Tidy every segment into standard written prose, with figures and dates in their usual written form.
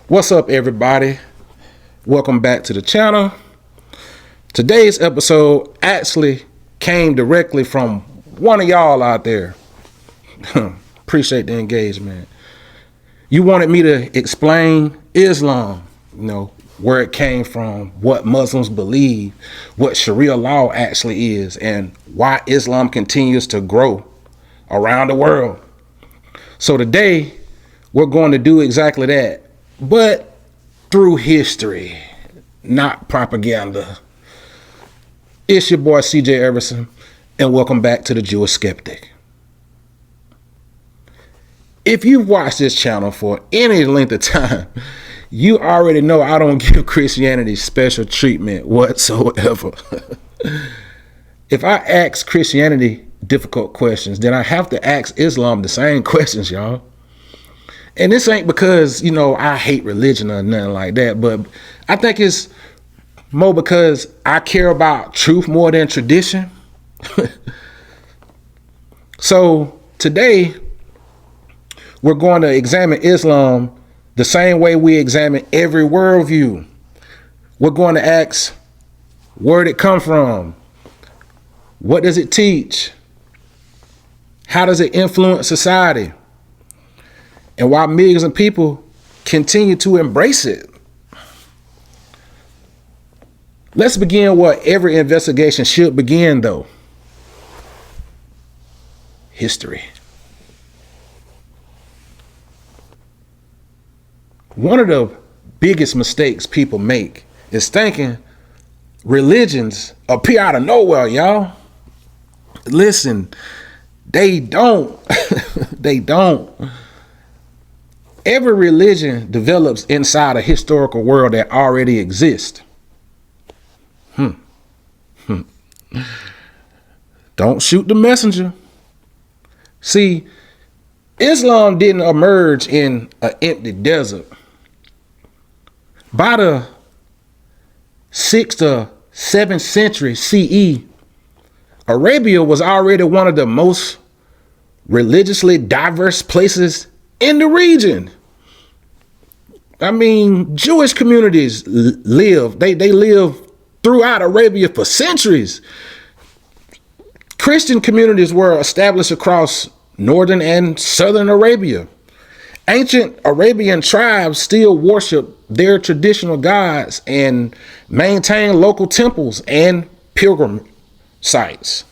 What's up, everybody? Welcome back to the channel. Today's episode actually came directly from one of y'all out there. Appreciate the engagement. You wanted me to explain Islam, where it came from, what Muslims believe, what Sharia law actually is, and why Islam continues to grow around the world. So today, we're going to do exactly that, but through history, not propaganda. It's your boy CJ Everson, and welcome back to the Jewish Skeptic. If you've watched this channel for any length of time, you already know I don't give Christianity special treatment whatsoever. If I ask Christianity difficult questions, then I have to ask Islam the same questions, y'all. And this ain't because, I hate religion or nothing like that, but I think it's more because I care about truth more than tradition. So today, we're going to examine Islam the same way we examine every worldview. We're going to ask, where did it come from? What does it teach? How does it influence society? And why millions of people continue to embrace it. Let's begin what every investigation should begin, though. History. One of the biggest mistakes people make is thinking religions appear out of nowhere, y'all. Listen, they don't. They don't. Every religion develops inside a historical world that already exists. Don't shoot the messenger. See, Islam didn't emerge in an empty desert. By the 6th to 7th century CE, Arabia was already one of the most religiously diverse places in the region. I mean, Jewish communities live, they live throughout Arabia for centuries. Christian communities were established across northern and southern Arabia. Ancient Arabian tribes still worship their traditional gods and maintain local temples and pilgrim sites.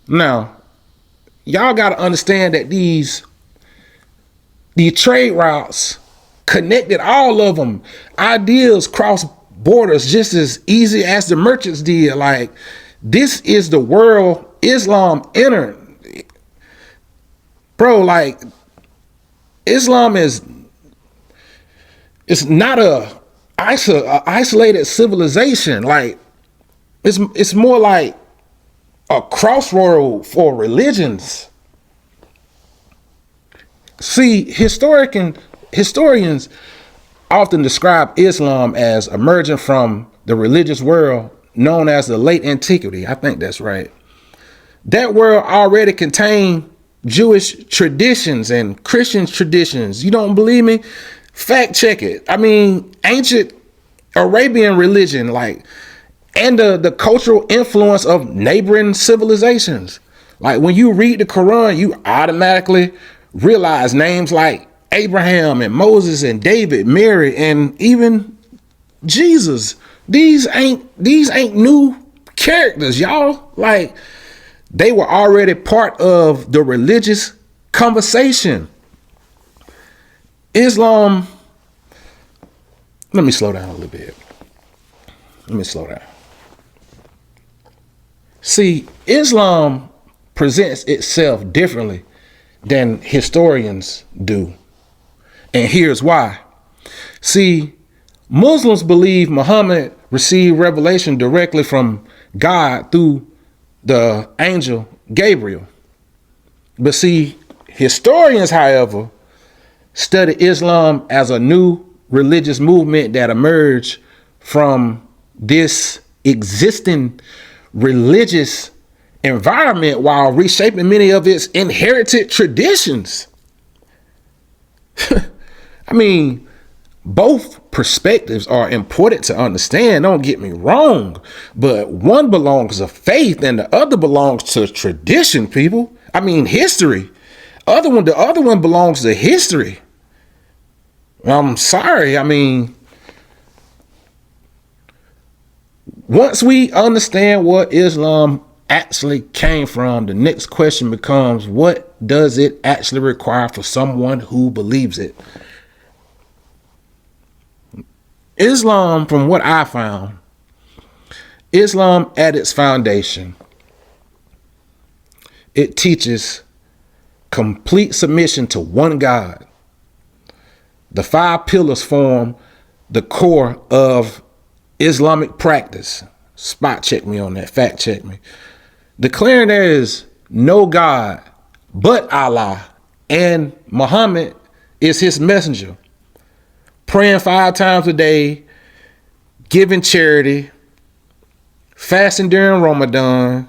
Now, y'all got to understand that the trade routes connected all of them. Ideas cross borders just as easy as the merchants did. Like, this is the world Islam entered. Bro, like, Islam is not a isolated civilization. Like, it's more like a crossroad for religions. See, historians often describe Islam as emerging from the religious world known as the Late Antiquity. I think that's right. That world already contained Jewish traditions and Christian traditions. You don't believe me? Fact check it. I mean, ancient Arabian religion, and the cultural influence of neighboring civilizations. Like, when you read the Quran, you automatically realize names like Abraham and Moses and David, Mary, and even Jesus. These ain't new characters, y'all. Like, they were already part of the religious conversation. Islam, let me slow down a little bit. See, Islam presents itself differently than historians do. And here's why. See, Muslims believe Muhammad received revelation directly from God through the angel Gabriel. But see, historians, however, study Islam as a new religious movement that emerged from this existing religious environment while reshaping many of its inherited traditions. I mean, both perspectives are important to understand. Don't get me wrong, but one belongs to faith and the other belongs to tradition, people. I mean, history. The other one belongs to history. I'm sorry. I mean, once we understand what Islam actually came from, the next question becomes, what does it actually require for someone who believes it? Islam, from what I found, Islam at its foundation, it teaches complete submission to one God. The 5 pillars form the core of Islamic practice. Spot check me on that, fact check me. Declaring there is no God but Allah and Muhammad is his messenger. Praying 5 times a day, giving charity, fasting during Ramadan,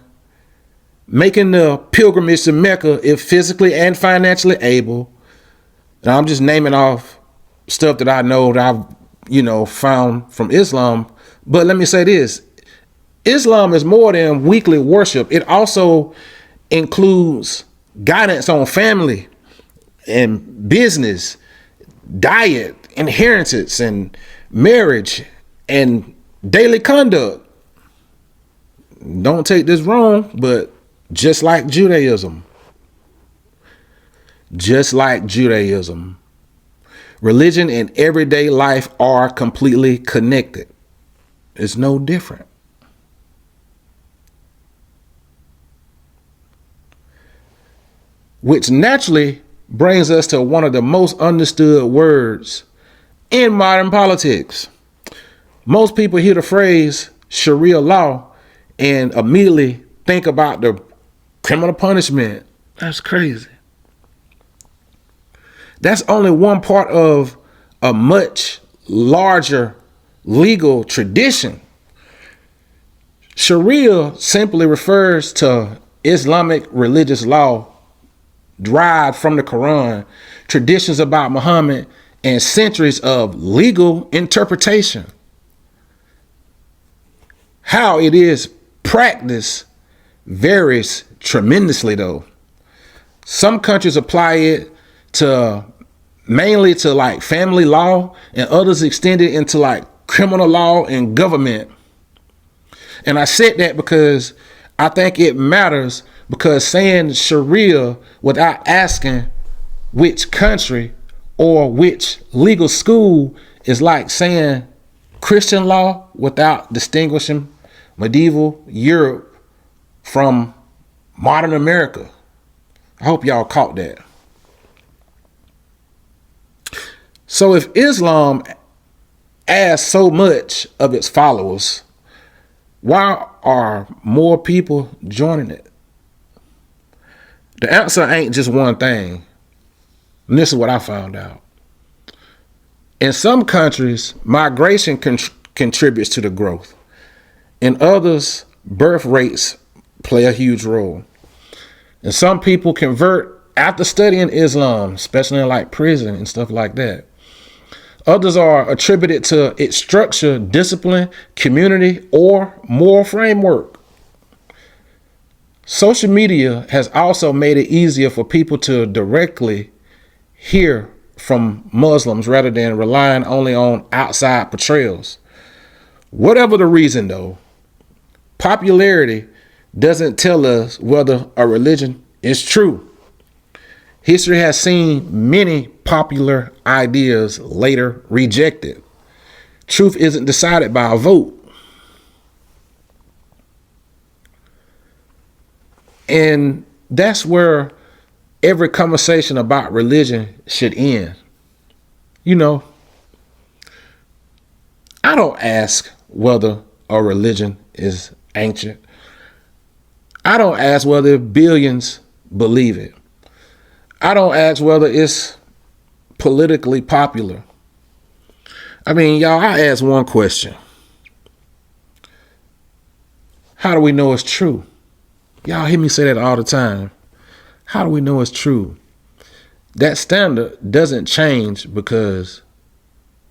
making the pilgrimage to Mecca if physically and financially able. And I'm just naming off stuff that I know that I've, found from Islam. But let me say this. Islam is more than weekly worship. It also includes guidance on family and business, diet, inheritance, and marriage, and daily conduct. Don't take this wrong, but just like Judaism, religion and everyday life are completely connected. It's no different. Which naturally brings us to one of the most understood words in modern politics. Most people hear the phrase Sharia law and immediately think about the criminal punishment. That's crazy. That's only one part of a much larger legal tradition. Sharia simply refers to Islamic religious law derived from the Quran, traditions about Muhammad, and centuries of legal interpretation. How it is practiced varies tremendously, though. Some countries apply it mainly to like family law, and others extend it into like criminal law and government. And I said that because I think it matters, because saying Sharia without asking which country or which legal school is like saying Christian law without distinguishing medieval Europe from modern America. I hope y'all caught that. So if Islam asks so much of its followers, why are more people joining it? The answer ain't just one thing. And this is what I found out. In some countries, migration contributes to the growth. In others, birth rates play a huge role. And some people convert after studying Islam, especially in like prison and stuff like that. Others are attributed to its structure, discipline, community, or moral framework. Social media has also made it easier for people to directly hear from Muslims rather than relying only on outside portrayals. Whatever the reason, though, popularity doesn't tell us whether a religion is true. History has seen many popular ideas later rejected. Truth isn't decided by a vote. And that's where every conversation about religion should end. I don't ask whether a religion is ancient. I don't ask whether billions believe it. I don't ask whether it's politically popular. I mean, y'all, I ask one question. How do we know it's true? Y'all hear me say that all the time. How do we know it's true? that standard doesn't change because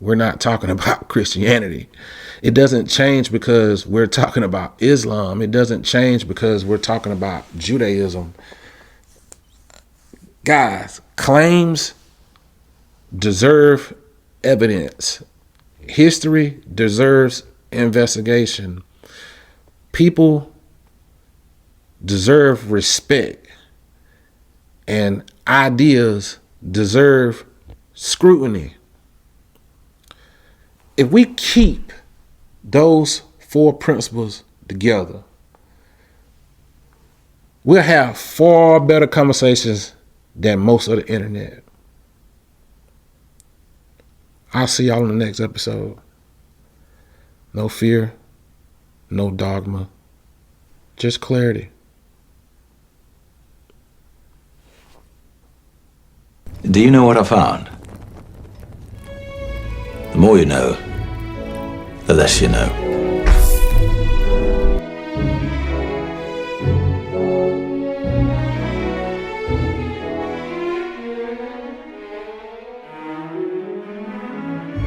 we're not talking about Christianity. It doesn't change because we're talking about Islam. It doesn't change because we're talking about Judaism. Guys, claims deserve evidence. History deserves investigation. People deserve respect. And ideas deserve scrutiny. If we keep those four principles together, we'll have far better conversations than most of the internet. I'll see y'all in the next episode. No fear, no dogma, just clarity. Do you know what I found? The more you know, the less you know.